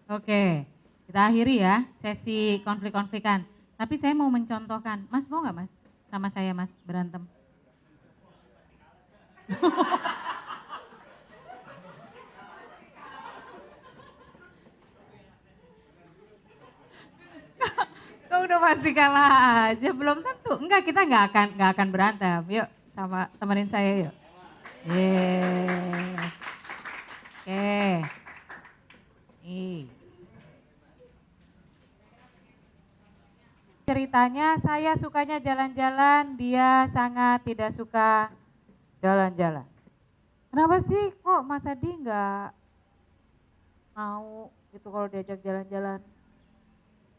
Oke, kita akhiri ya sesi konflik-konflikan. Tapi saya mau mencontohkan, Mas mau nggak Mas sama saya Mas berantem? Kok udah pasti kalah aja, belum tentu. Enggak, kita nggak akan berantem. Yuk, sama temenin saya yuk. Yeay. Oke. Nih. Ceritanya saya sukanya jalan-jalan, dia sangat tidak suka jalan-jalan. Kenapa sih kok Mas Adi nggak mau gitu kalau diajak jalan-jalan?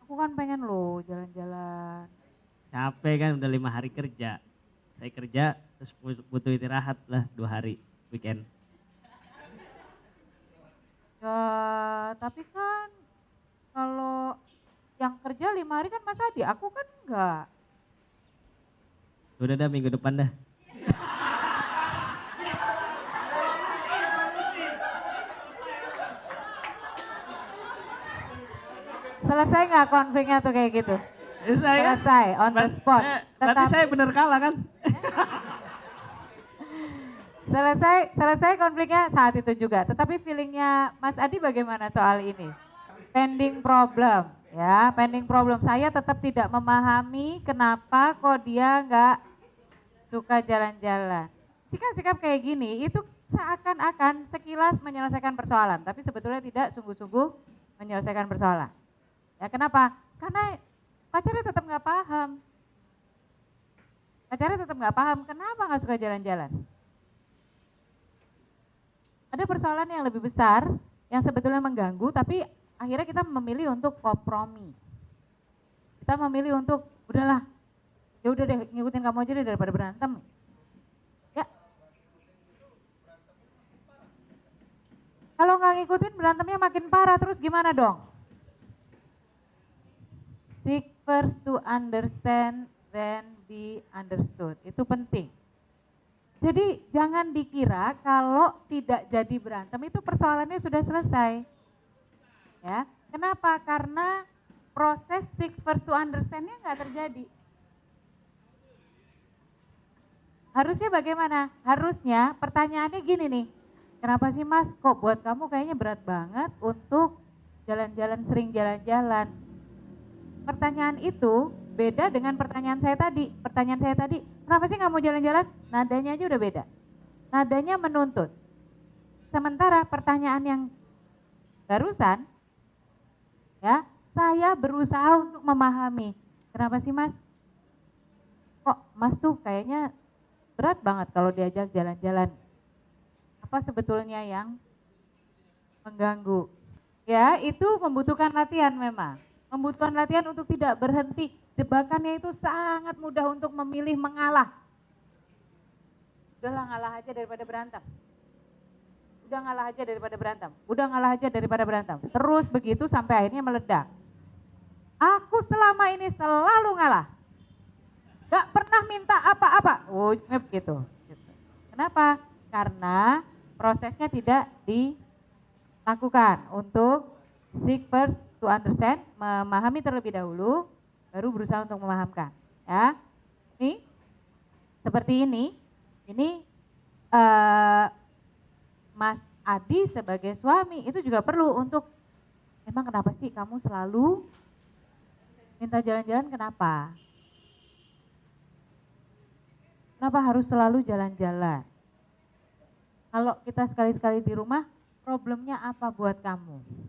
Aku kan pengen loh jalan-jalan. Capek kan udah 5 hari kerja. Saya kerja terus butuh istirahat lah 2 hari weekend. Ya, tapi kan kalau yang kerja 5 hari kan Mas Adi, aku kan enggak. Udah dah minggu depan dah. Selesai nggak konfliknya tuh kayak gitu? Saya, Selesai, on the spot. berarti saya bener kalah kan? Selesai konfliknya saat itu juga. Tetapi feelingnya Mas Adi bagaimana soal ini? Pending problem, ya, pending problem. Saya tetap tidak memahami kenapa kok dia nggak suka jalan-jalan. Sikap-sikap kayak gini itu seakan-akan sekilas menyelesaikan persoalan, tapi sebetulnya tidak sungguh-sungguh menyelesaikan persoalan. Ya kenapa? Karena pacarnya tetap nggak paham. Pacarnya tetap nggak paham kenapa nggak suka jalan-jalan. Ada persoalan yang lebih besar yang sebetulnya mengganggu, tapi akhirnya kita memilih untuk kompromi. Kita memilih untuk udahlah, ya udah deh ngikutin kamu aja deh daripada berantem. Ya. Kalau nggak ngikutin berantemnya makin parah, terus gimana dong? Seek first to understand, then be understood. Itu penting. Jadi jangan dikira kalau tidak jadi berantem itu persoalannya sudah selesai. Ya, kenapa? Karena proses seek first to understand-nya nggak terjadi. Harusnya bagaimana? Harusnya pertanyaannya gini nih, kenapa sih Mas kok buat kamu kayaknya berat banget untuk jalan-jalan, sering jalan-jalan? Pertanyaan itu beda dengan pertanyaan saya tadi. Pertanyaan saya tadi, kenapa sih nggak mau jalan-jalan? Nadanya aja udah beda. Nadanya menuntut. Sementara pertanyaan yang barusan, ya, saya berusaha untuk memahami. Kenapa sih Mas? Kok Mas tuh kayaknya berat banget kalau diajak jalan-jalan. Apa sebetulnya yang mengganggu? Ya, itu membutuhkan latihan memang. Membutuhkan latihan untuk tidak berhenti. Jebakannya itu sangat mudah untuk memilih mengalah. Udahlah ngalah aja daripada berantem. Udah ngalah aja daripada berantem. Udah ngalah aja daripada berantem. Terus begitu sampai akhirnya meledak. Aku selama ini selalu ngalah. Gak pernah minta apa-apa. Gitu. Kenapa? Karena prosesnya tidak dilakukan untuk seek first to understand, memahami terlebih dahulu, baru berusaha untuk memahamkan. Ya, ini seperti ini Mas Adi sebagai suami itu juga perlu untuk, emang kenapa sih kamu selalu minta jalan-jalan, kenapa? Kenapa harus selalu jalan-jalan? Kalau kita sekali-sekali di rumah, problemnya apa buat kamu?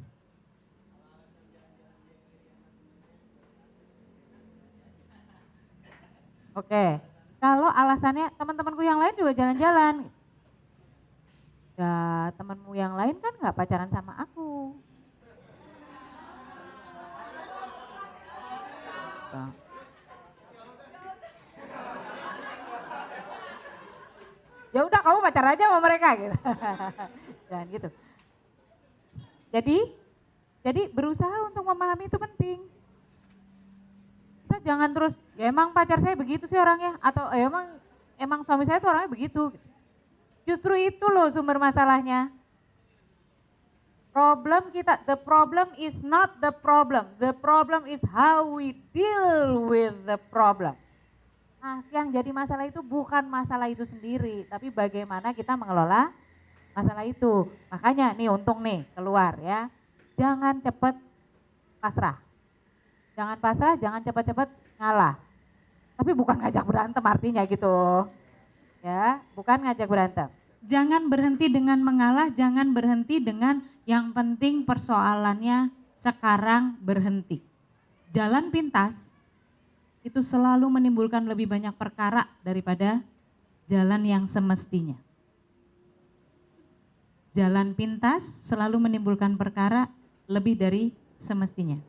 Oke, kalau alasannya teman-temanku yang lain juga jalan-jalan. Ya temanmu yang lain kan nggak pacaran sama aku. Ya udah kamu pacar aja sama mereka gitu. Jangan gitu. Jadi berusaha untuk memahami itu penting. Kita jangan terus, ya emang pacar saya begitu sih orangnya, atau emang suami saya tuh orangnya begitu. Justru itu loh sumber masalahnya. Problem kita, the problem is not the problem is how we deal with the problem. Nah, yang jadi masalah itu bukan masalah itu sendiri, tapi bagaimana kita mengelola masalah itu. Makanya nih untung nih keluar ya, jangan cepat pasrah. Jangan pasrah, jangan cepat-cepat ngalah. Tapi bukan ngajak berantem artinya gitu. Ya, bukan ngajak berantem. Jangan berhenti dengan mengalah, jangan berhenti dengan yang penting persoalannya sekarang berhenti. Jalan pintas itu selalu menimbulkan lebih banyak perkara daripada jalan yang semestinya. Jalan pintas selalu menimbulkan perkara lebih dari semestinya.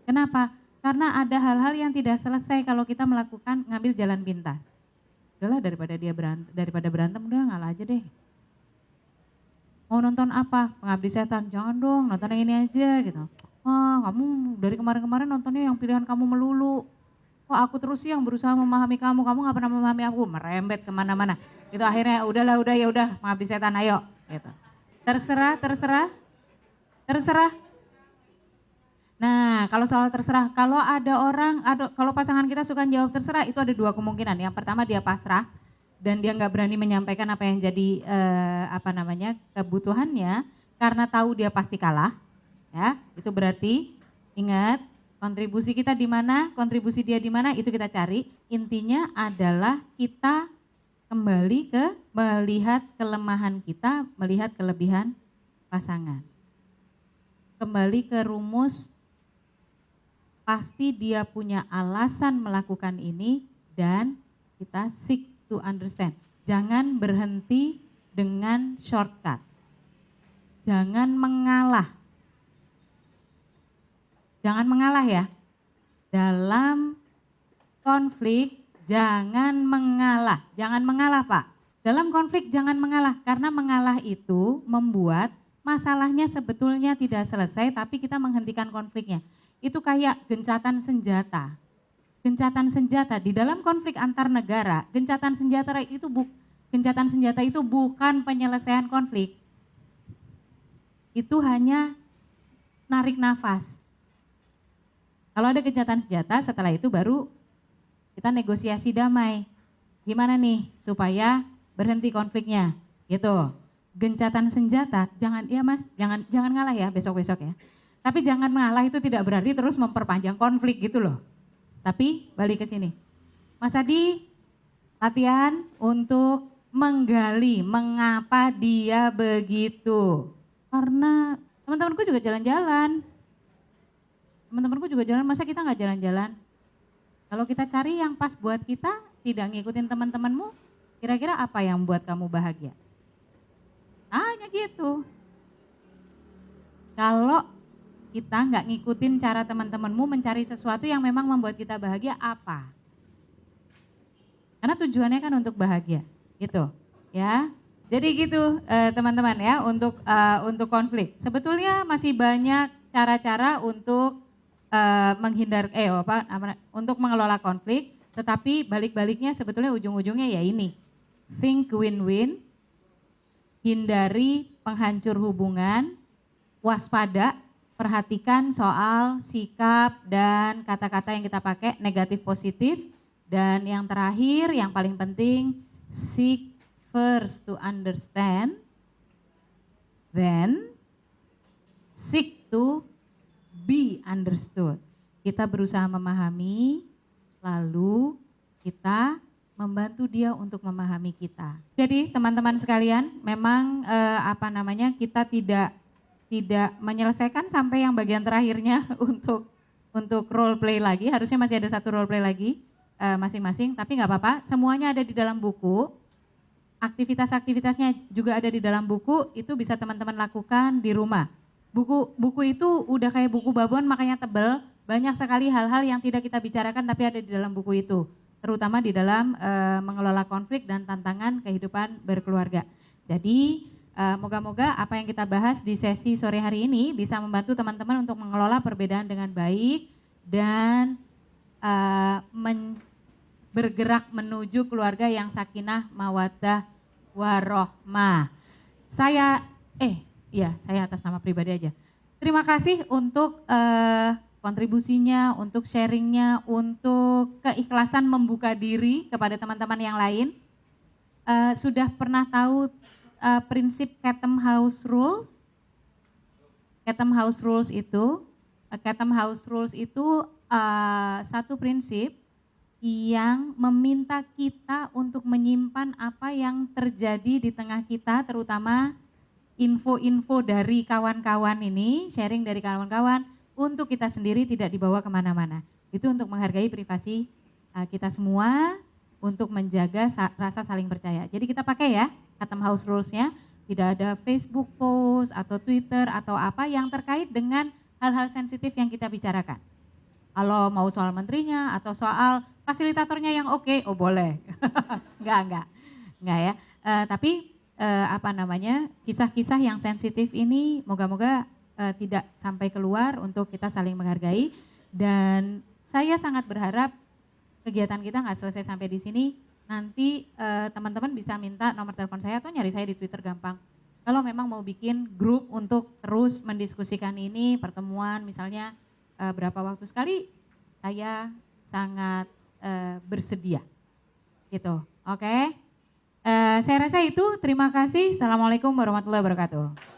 Kenapa? Karena ada hal-hal yang tidak selesai kalau kita melakukan ngambil jalan pintas. Udahlah daripada berantem udah ngalah aja deh. Mau nonton apa? Pengabdi Setan, jangan dong nonton yang ini aja gitu. Wah kamu dari kemarin-kemarin nontonnya yang pilihan kamu melulu. Kok aku terus sih yang berusaha memahami kamu gak pernah memahami aku, merembet kemana-mana. Itu akhirnya udah Pengabdi Setan ayo. Gitu. Terserah. Nah kalau soal terserah, kalau kalau pasangan kita suka jawab terserah itu ada dua kemungkinan. Yang pertama dia pasrah dan dia nggak berani menyampaikan apa yang jadi kebutuhannya karena tahu dia pasti kalah. Ya, itu berarti ingat kontribusi kita di mana, kontribusi dia di mana itu kita cari. Intinya adalah kita kembali ke melihat kelemahan kita, melihat kelebihan pasangan. Kembali ke rumus pasti dia punya alasan melakukan ini dan kita seek to understand. Jangan berhenti dengan shortcut. Jangan mengalah. Jangan mengalah ya. Dalam konflik jangan mengalah. Jangan mengalah Pak. Dalam konflik jangan mengalah karena mengalah itu membuat masalahnya sebetulnya tidak selesai tapi kita menghentikan konfliknya. Itu kayak gencatan senjata. Gencatan senjata di dalam konflik antar negara, gencatan senjata itu bukan penyelesaian konflik. Itu hanya narik nafas. Kalau ada gencatan senjata, setelah itu baru kita negosiasi damai. Gimana nih supaya berhenti konfliknya? Gitu. Gencatan senjata, jangan ngalah ya besok-besok ya. Tapi jangan mengalah itu tidak berarti terus memperpanjang konflik gitu loh. Tapi balik ke sini. Mas Adi latihan untuk menggali mengapa dia begitu. Karena teman-temanku juga jalan-jalan. Masa kita nggak jalan-jalan? Kalau kita cari yang pas buat kita, tidak ngikutin teman-temanmu, kira-kira apa yang buat kamu bahagia? Hanya gitu. Kalau kita nggak ngikutin cara teman-temanmu mencari sesuatu yang memang membuat kita bahagia apa? Karena tujuannya kan untuk bahagia, gitu, ya. Jadi gitu teman-teman ya untuk konflik. Sebetulnya masih banyak cara-cara untuk untuk mengelola konflik, tetapi balik-baliknya sebetulnya ujung-ujungnya ya ini. Think win-win, hindari penghancur hubungan, waspada. Perhatikan soal sikap dan kata-kata yang kita pakai negatif positif. Dan yang terakhir, yang paling penting, seek first to understand, then seek to be understood. Kita berusaha memahami, lalu kita membantu dia untuk memahami kita. Jadi teman-teman sekalian, memang kita tidak menyelesaikan sampai yang bagian terakhirnya untuk role play lagi. Harusnya masih ada satu role play lagi masing-masing, tapi nggak apa-apa. Semuanya ada di dalam buku. Aktivitas-aktivitasnya juga ada di dalam buku. Itu bisa teman-teman lakukan di rumah. Buku itu udah kayak buku babon, makanya tebel. Banyak sekali hal-hal yang tidak kita bicarakan tapi ada di dalam buku itu. Terutama di dalam mengelola konflik dan tantangan kehidupan berkeluarga. Jadi moga-moga apa yang kita bahas di sesi sore hari ini bisa membantu teman-teman untuk mengelola perbedaan dengan baik dan bergerak menuju keluarga yang sakinah, mawaddah, warohmah. Saya atas nama pribadi aja. terima kasih untuk kontribusinya, untuk sharingnya, untuk keikhlasan membuka diri kepada teman-teman yang lain. Sudah pernah tahu prinsip Chatham House Rules? Chatham House Rules itu satu prinsip yang meminta kita untuk menyimpan apa yang terjadi di tengah kita, terutama info-info dari kawan-kawan ini, sharing dari kawan-kawan, untuk kita sendiri tidak dibawa kemana-mana. Itu untuk menghargai privasi kita semua, untuk menjaga rasa saling percaya. Jadi kita pakai ya Chatham House Rules-nya, tidak ada Facebook post atau Twitter atau apa yang terkait dengan hal-hal sensitif yang kita bicarakan. Kalau mau soal menterinya atau soal fasilitatornya yang oke, oh boleh. Enggak ya. Tapi kisah-kisah yang sensitif ini moga-moga tidak sampai keluar untuk kita saling menghargai. Dan saya sangat berharap kegiatan kita nggak selesai sampai di sini. Nanti teman-teman bisa minta nomor telepon saya atau nyari saya di Twitter gampang. Kalau memang mau bikin grup untuk terus mendiskusikan ini, pertemuan misalnya berapa waktu sekali, saya sangat bersedia gitu. Oke. Saya rasa itu, terima kasih. Assalamualaikum warahmatullahi wabarakatuh.